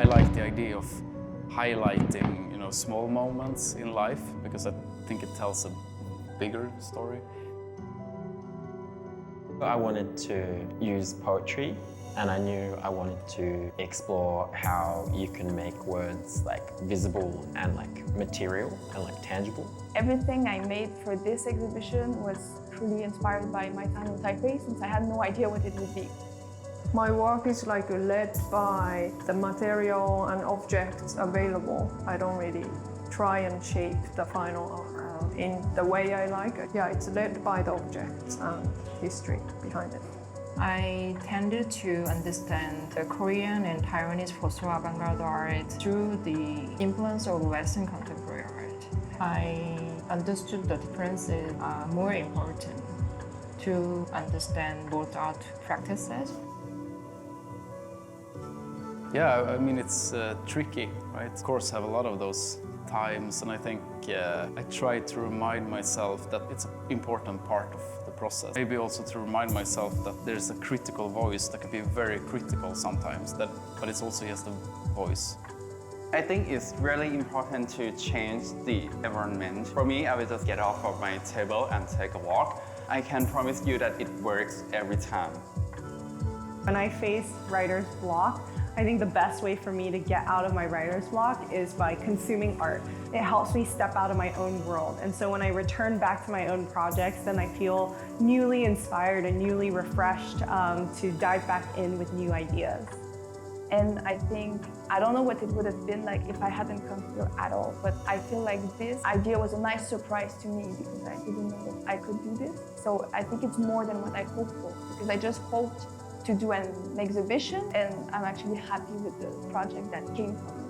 I like the idea of highlighting, small moments in life because I think it tells a bigger story. I wanted to use poetry, and I knew I wanted to explore how you can make words visible and material and tangible. Everything I made for this exhibition was truly inspired by my time in Taipei, since I had no idea what it would be. My work is led by the material and objects available. I don't really try and shape the final art in the way I like it. Yeah, it's led by the objects and history behind it. I tended to understand the Korean and Taiwanese post-avant-garde art through the influence of Western contemporary art. I understood the differences are more important to understand both art practices. Yeah, I mean, it's tricky, right? Of course, I have a lot of those times, and I think I try to remind myself that it's an important part of the process. Maybe also to remind myself that there's a critical voice that can be very critical sometimes, but it's also just a voice. I think it's really important to change the environment. For me, I will just get off of my table and take a walk. I can promise you that it works every time. When I face writer's block, I think the best way for me to get out of my writer's block is by consuming art. It helps me step out of my own world. And so when I return back to my own projects, then I feel newly inspired and newly refreshed to dive back in with new ideas. And I think, I don't know what it would have been like if I hadn't come here at all, but I feel like this idea was a nice surprise to me because I didn't know that I could do this. So I think it's more than what I hoped for, because I just hoped to do an exhibition, and I'm actually happy with the project that came from it.